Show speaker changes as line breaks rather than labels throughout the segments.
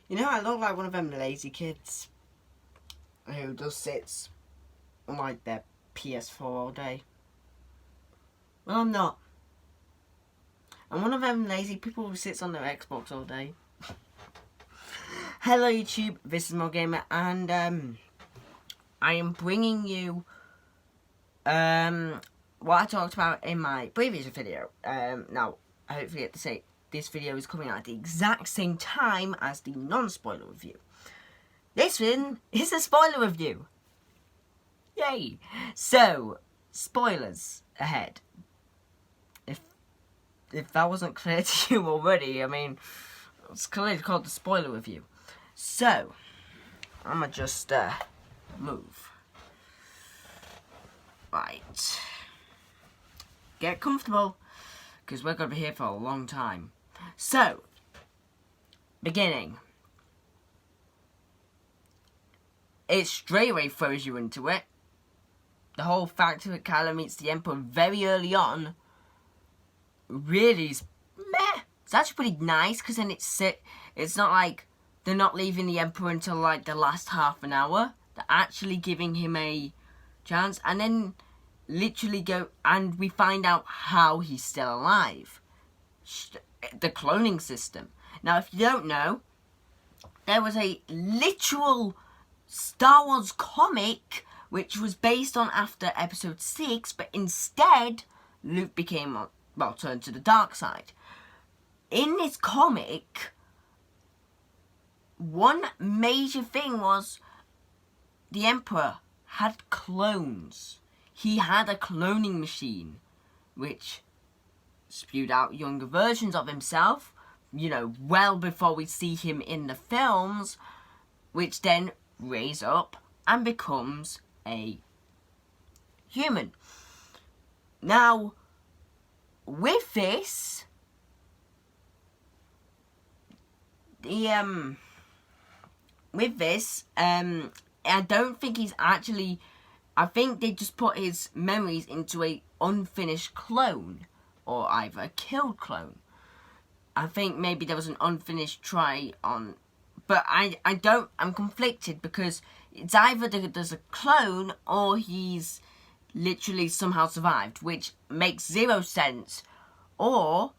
You know, I look like one of them lazy kids who just sits on like their PS4 all day. Well, I'm not. I'm one of them lazy people who sits on their Xbox all day. Hello YouTube, this is MaulGamer, and I am bringing you what I talked about in my previous video. Now, I hopefully get to say this video is coming out at the exact same time as the non-spoiler review. This one is a spoiler review. Yay! So, spoilers ahead. If that wasn't clear to you already, I mean, it's clearly called the spoiler review. So, I'm gonna just move. Right. Get comfortable, because we're gonna be here for a long time. So, beginning. It straight away throws you into it. The whole fact that Kylo meets the Emperor very early on really is meh. It's actually pretty nice, because then it's not like they're not leaving the Emperor until like the last half an hour. They're actually giving him a chance, and then literally and we find out how he's still alive. The cloning system. Now, if you don't know, there was a literal Star Wars comic which was based on after Episode 6, but instead Luke turned to the dark side. In this comic, one major thing was the Emperor had clones. He had a cloning machine which spewed out younger versions of himself, you know, well before we see him in the films, which then raise up and becomes a human. Now, with this, I don't think he's actually, I think they just put his memories into a unfinished clone, or either a killed clone. I think maybe there was an unfinished try on, but I'm conflicted, because it's either there's a clone or he's literally somehow survived, which makes zero sense, or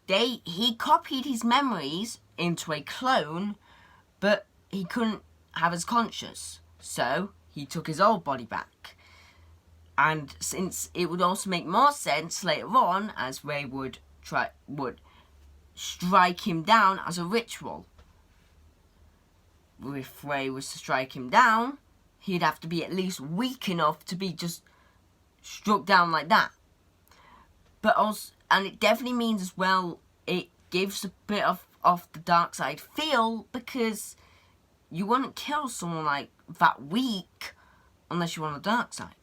he copied his memories into a clone, but he couldn't have his conscious, so he took his old body back. And since it would also make more sense later on, as Rey would strike him down as a ritual. If Rey was to strike him down, he'd have to be at least weak enough to be just struck down like that. But also, and it definitely means as well, it gives a bit of the dark side feel, because you wouldn't kill someone like that weak unless you're on the dark side.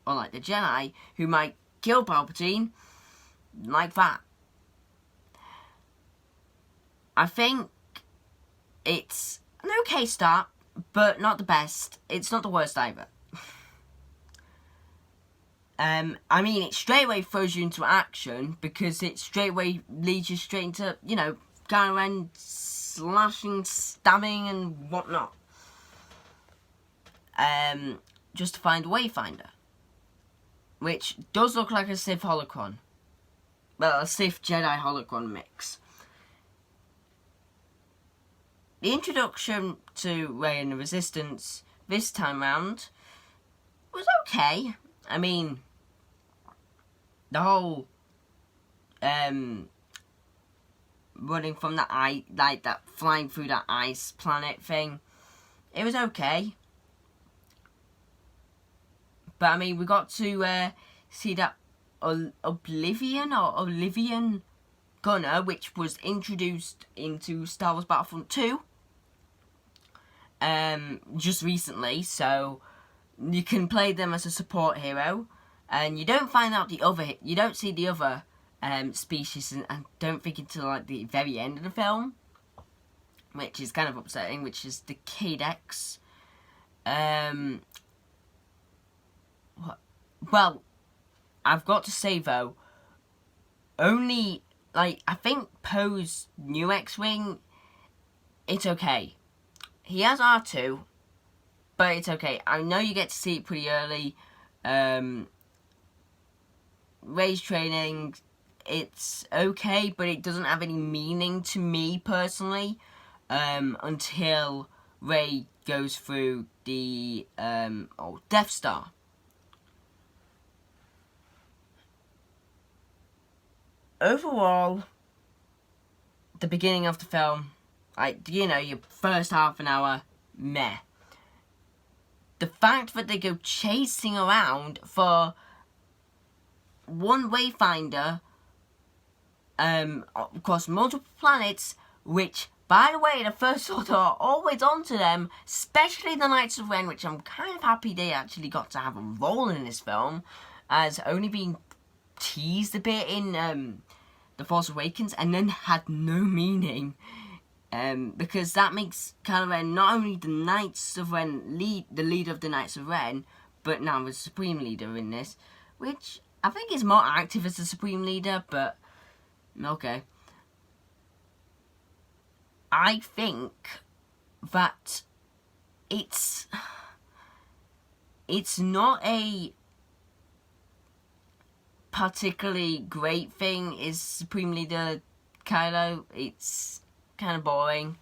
Or like the Jedi, who might kill Palpatine like that. I think it's an okay start, but not the best. It's not the worst either. I mean, it straight away throws you into action, because it straight away leads you straight into, you know, going around slashing, stabbing and whatnot. Just to find a Wayfinder, which does look like a Sith holocron. Well, a Sith Jedi holocron mix. The introduction to Rey and the Resistance this time round was okay. I mean, the whole running from that that flying through that ice planet thing, it was okay. But I mean, we got to see that Oblivion gunner, which was introduced into Star Wars Battlefront 2 just recently, so you can play them as a support hero, and you don't find out you don't see the other species, and I don't think until like the very end of the film, which is kind of upsetting, which is the Cadex. Well, I've got to say though, only, like, I think Poe's new X-Wing it's okay. He has R2, but it's okay. I know you get to see it pretty early. Rey's training, it's okay, but it doesn't have any meaning to me personally until Rey goes through the Death Star. Overall, the beginning of the film, your first half an hour, meh. The fact that they go chasing around for one wayfinder across multiple planets, which, by the way, the First Order are always onto them, especially the Knights of Ren, which I'm kind of happy they actually got to have a role in this film, as only being teased a bit in The Force Awakens, and then had no meaning, because that makes Kylo Ren not only the Knights of Ren the leader of the Knights of Ren, but now the Supreme Leader in this, which I think is more active as the Supreme Leader, but okay. I think that it's not a particularly great thing is Supreme Leader Kylo. It's kind of boring.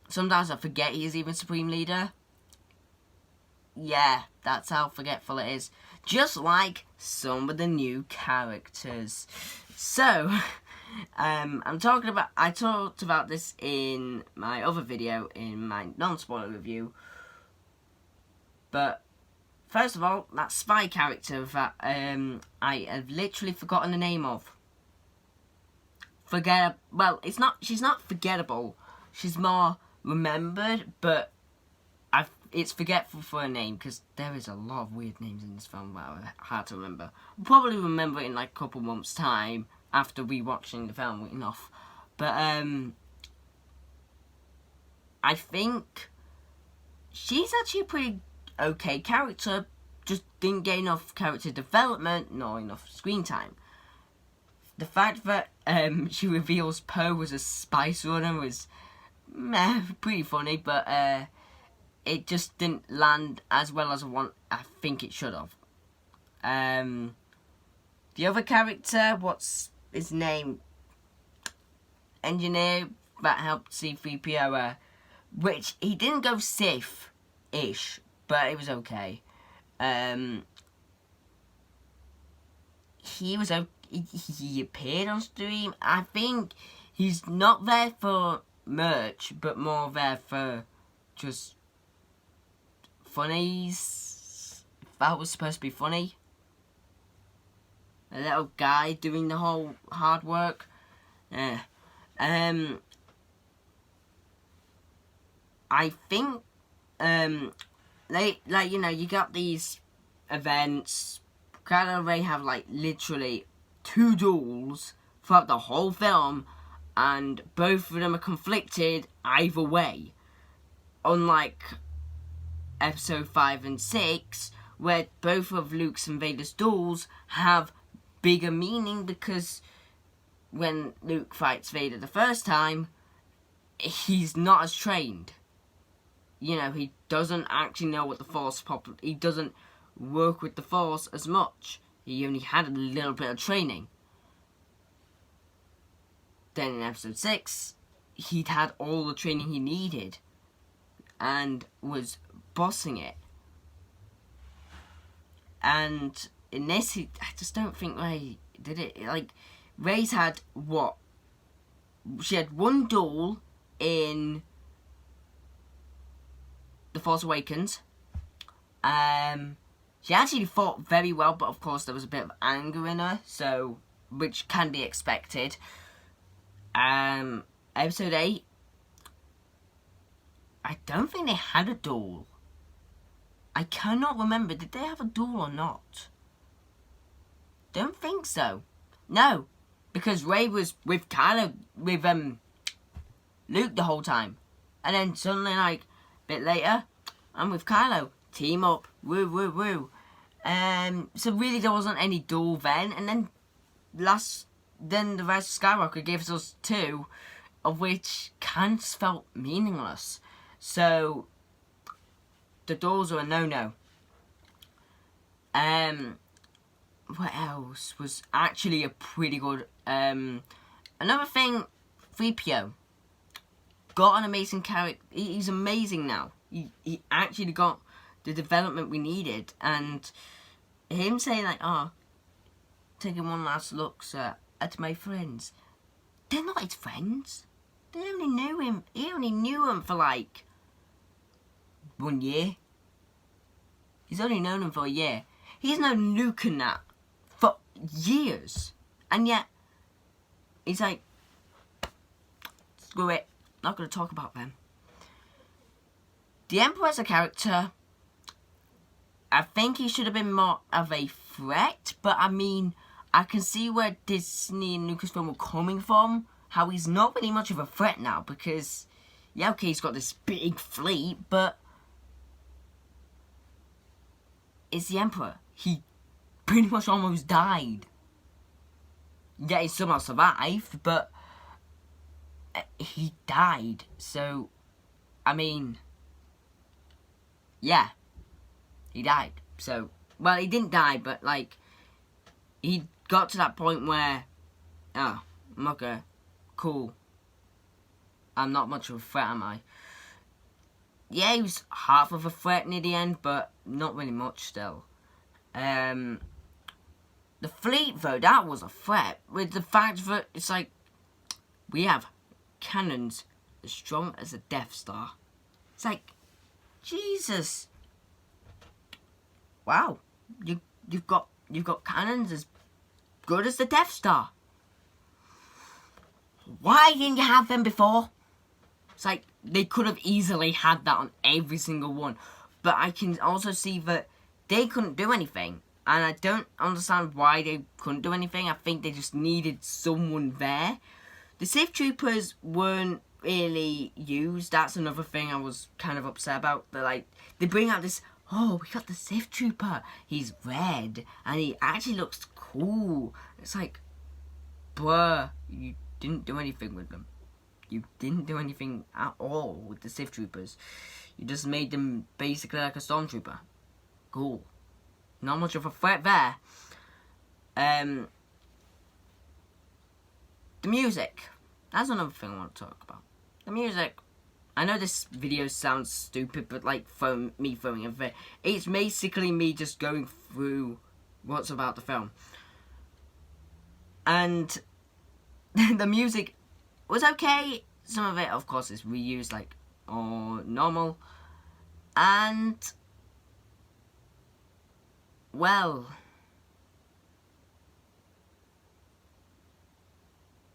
Sometimes I forget he is even Supreme Leader. Yeah, that's how forgetful it is. Just like some of the new characters. So, I talked about this in my other video, in my non-spoiler review. But first of all, that spy character that I have literally forgotten the name of. Well, she's not forgettable. She's more remembered, but it's forgetful for a name, because there is a lot of weird names in this film that are hard to remember. I'll probably remember it in like a couple months' time after rewatching the film enough. But I think she's actually a pretty okay character, just didn't get enough character development nor enough screen time. The fact that she reveals Poe was a spice runner was pretty funny, but it just didn't land as well as I think it should have. The other character, what's his name? Engineer that helped C-3PO, which he didn't go Sith-ish, but it was okay. He was okay. He appeared on stream. I think he's not there for merch, but more there for just funnies. That was supposed to be funny. A little guy doing the whole hard work. Yeah. I think you got these events. Kylo and Rey have literally 2 duels throughout the whole film, and both of them are conflicted either way. Unlike Episode 5 and 6, where both of Luke's and Vader's duels have bigger meaning, because when Luke fights Vader the first time, he's not as trained. He doesn't actually know what the Force he doesn't work with the Force as much. He only had a little bit of training. Then in Episode 6, he'd had all the training he needed and was bossing it. And in this, I just don't think Rey did it. Rey's had what? She had 1 duel in The Force Awakens. She actually fought very well, but of course there was a bit of anger in her, so which can be expected. Episode 8, I don't think they had a duel. I cannot remember. Did they have a duel or not? Don't think so. No, because Rey was with Luke the whole time, and then suddenly, a bit later, I'm with Kylo. Team up, woo woo woo. So really, there wasn't any duel then, and then the Rise of Skywalker gives us 2 of which kind of felt meaningless. So the doors are a no-no. What else was actually a pretty good, another thing, 3PO got an amazing character. He's amazing now. He actually got the development we needed, and him saying like, oh, taking one last look at my friends. They're not his friends. They only knew him. He only knew him for like 1 year. He's only known him for a year. He's known Luke and that for years. And yet, he's like, screw it. Not going to talk about them. The Emperor as a character, I think he should have been more of a threat. But I mean, I can see where Disney and Lucasfilm were coming from. How he's not really much of a threat now. Because, yeah, okay, he's got this big fleet, but it's the Emperor. He pretty much almost died. Yeah, he somehow survived, but he died. So, I mean, yeah, he died. So, well, he didn't die, but like, he got to that point where, oh, I'm okay, cool. I'm not much of a threat, am I? Yeah, he was half of a threat near the end, but not really much still. The fleet, though, that was a threat. With the fact that it's like, we have cannons as strong as a Death Star. It's like, Jesus. Wow, you've got cannons as good as the Death Star. Why didn't you have them before? It's like, they could have easily had that on every single one. But I can also see that they couldn't do anything. And I don't understand why they couldn't do anything. I think they just needed someone there. The Sith Troopers weren't really used. That's another thing I was kind of upset about. They're like, they bring out this, oh, we got the Sith Trooper. He's red. And he actually looks cool. It's like, bruh, you didn't do anything with them. You didn't do anything at all with the Sith Troopers. You just made them basically like a Stormtrooper. Cool. Not much of a threat there. The music. That's another thing I want to talk about. The music. I know this video sounds stupid, but like me throwing a fit. It's basically me just going through what's about the film. And the music was okay. Some of it, of course, is reused, like, or normal. And, well,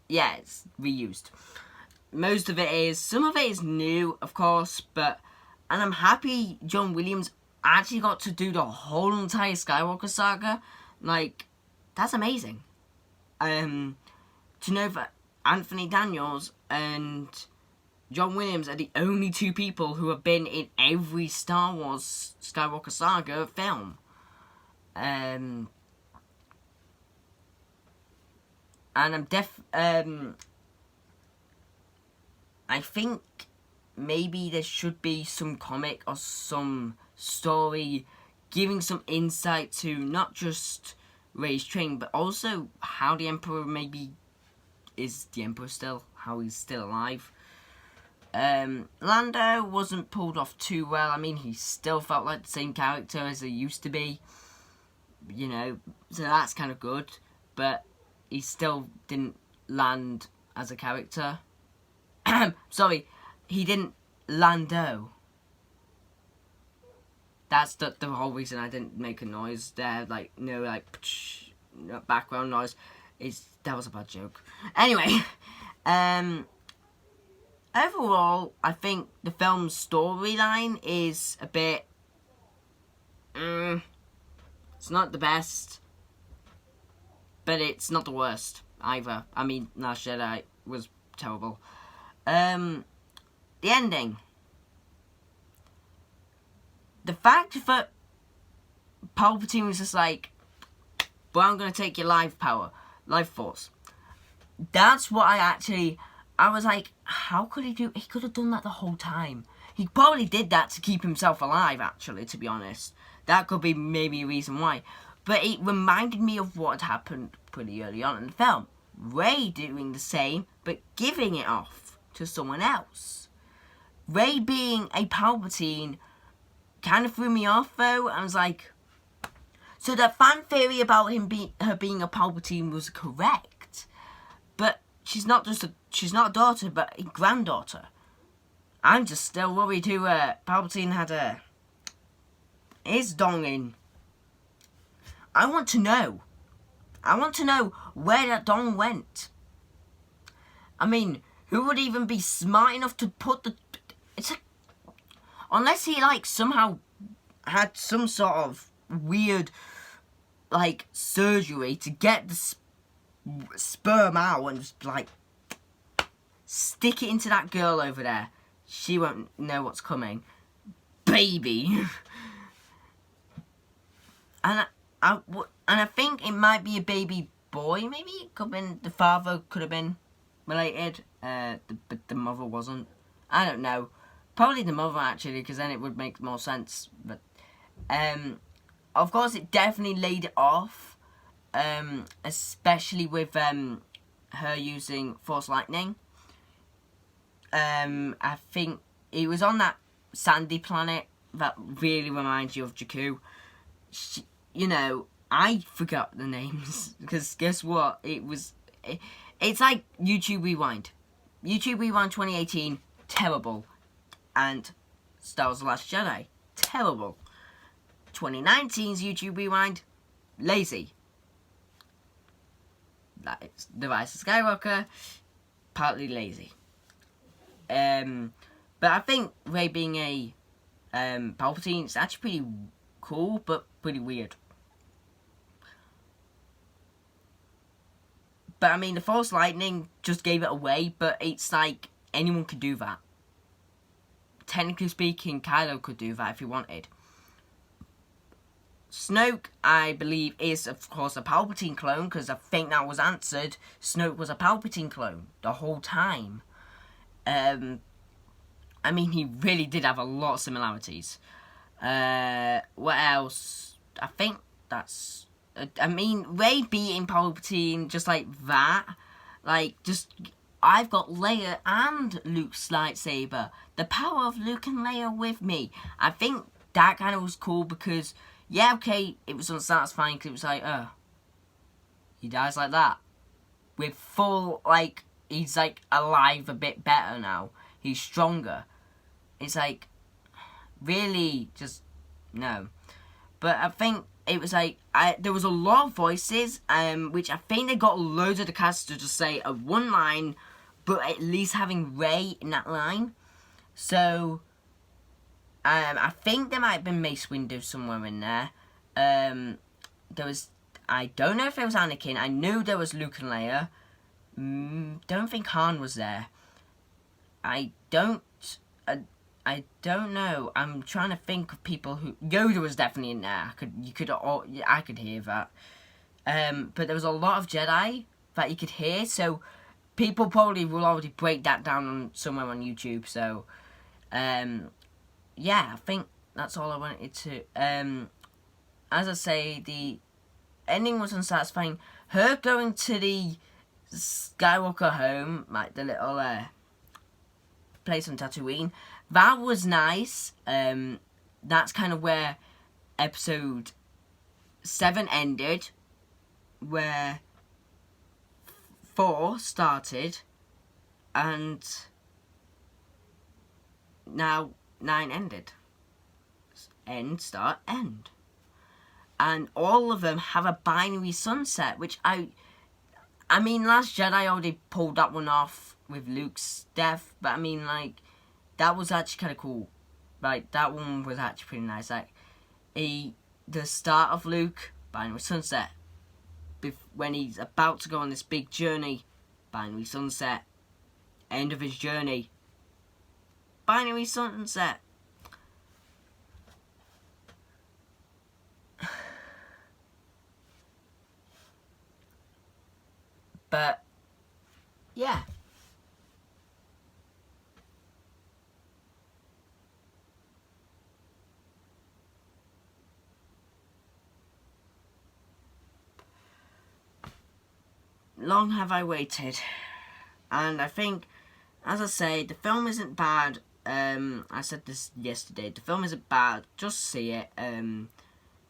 yeah, it's reused. Most of it is, some of it is new, of course, but, and I'm happy John Williams actually got to do the whole entire Skywalker saga. Like, that's amazing. To know that Anthony Daniels and John Williams are the only two people who have been in every Star Wars Skywalker saga film. And I'm I think maybe there should be some comic or some story giving some insight to not just Rey's training, but also how the Emperor maybe is the Emperor still, how he's still alive. Lando wasn't pulled off too well. I mean, he still felt like the same character as he used to be, you know, so that's kind of good, but he still didn't land as a character. Sorry, he didn't Lando. That's the whole reason I didn't make a noise there, like, no, like, no background noise. That was a bad joke. Anyway, overall, I think the film's storyline is a bit, it's not the best, but it's not the worst either. I mean, Last Jedi was terrible. The ending. The fact that Palpatine was just like, well, I'm going to take your life force. That's what I I was like, how could he do? He could have done that the whole time. He probably did that to keep himself alive, actually, to be honest. That could be maybe a reason why. But it reminded me of what had happened pretty early on in the film. Rey doing the same, but giving it off to someone else. Rey being a Palpatine kind of threw me off, though. I was like, so the fan theory about her being a Palpatine was correct. But she's not a daughter, but a granddaughter. I'm just still worried who Palpatine had his dong in. I want to know. I want to know where that dong went. I mean, who would even be smart enough to put the... unless he, like, somehow had some sort of weird, like, surgery to get the sperm out and just, like, stick it into that girl over there. She won't know what's coming. Baby. And I think it might be a baby boy, maybe? It could have been, the father could have been related, but the mother wasn't. I don't know. Probably the mother, actually, because then it would make more sense. But, of course, it definitely laid it off, especially with her using Force Lightning. I think it was on that sandy planet that really reminds you of Jakku. You know, I forgot the names, because guess what? It's like YouTube Rewind. YouTube Rewind 2018, terrible. And Star Wars The Last Jedi, terrible. 2019's YouTube Rewind, lazy. That's The Rise of Skywalker, partly lazy. But I think Rey being a Palpatine is actually pretty cool, but pretty weird. But I mean, the Force Lightning just gave it away, but it's like anyone could do that. Technically speaking, Kylo could do that if he wanted. Snoke, I believe, is of course a Palpatine clone, because I think that was answered. Snoke was a Palpatine clone the whole time. I mean, he really did have a lot of similarities. What else? I think that's... I mean, Rey beating Palpatine just like that. Like, just... I've got Leia and Luke's lightsaber. The power of Luke and Leia with me. I think that kind of was cool because... Yeah, okay, it was unsatisfying because it was like, he dies like that. With full, like... He's, like, alive a bit better now. He's stronger. It's like, really, just, no. But I think it was like, there was a lot of voices, which I think they got loads of the cast to just say a one line, but at least having Rey in that line. So, I think there might have been Mace Windu somewhere in there. There was, I don't know if it was Anakin. I knew there was Luke and Leia. Don't think Han was there. I don't know. I'm trying to think of people who... Yoda was definitely in there. I could hear that. But there was a lot of Jedi that you could hear, so people probably will already break that down somewhere on YouTube. So, yeah, I think that's all I wanted to... as I say, the ending was unsatisfying. Her going to the Skywalker home, like the little place on Tatooine, that was nice. That's kind of where episode 7 ended, where 4 started, and now 9 ended. End, start, end. And all of them have a binary sunset, which I mean, Last Jedi already pulled that one off with Luke's death, but I mean, like, that was actually kind of cool. Like, that one was actually pretty nice. Like, the start of Luke, binary sunset. When he's about to go on this big journey, binary sunset. End of his journey, binary sunset. But, yeah. long have I waited. And I think, as I say, the film isn't bad. I said this yesterday. The film isn't bad. Just see it.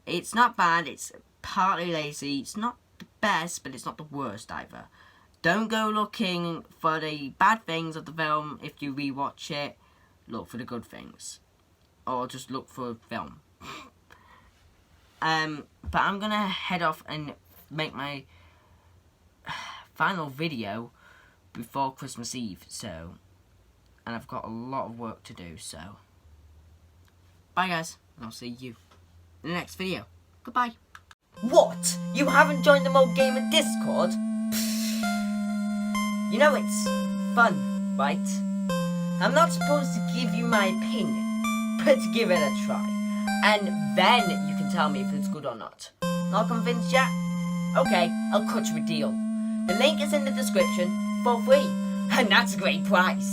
It's not bad. It's partly lazy. It's not the best, but it's not the worst either. Don't go looking for the bad things of the film. If you rewatch it, look for the good things. Or just look for a film. But I'm gonna head off and make my final video before Christmas Eve, so, and I've got a lot of work to do, so, bye guys, and I'll see you in the next video. Goodbye.
What? You haven't joined the MaulGamer Discord? You know it's fun, right? I'm not supposed to give you my opinion, but give it a try. And then you can tell me if it's good or not. Not convinced yet? Okay, I'll cut you a deal. The link is in the description for free, and that's a great price.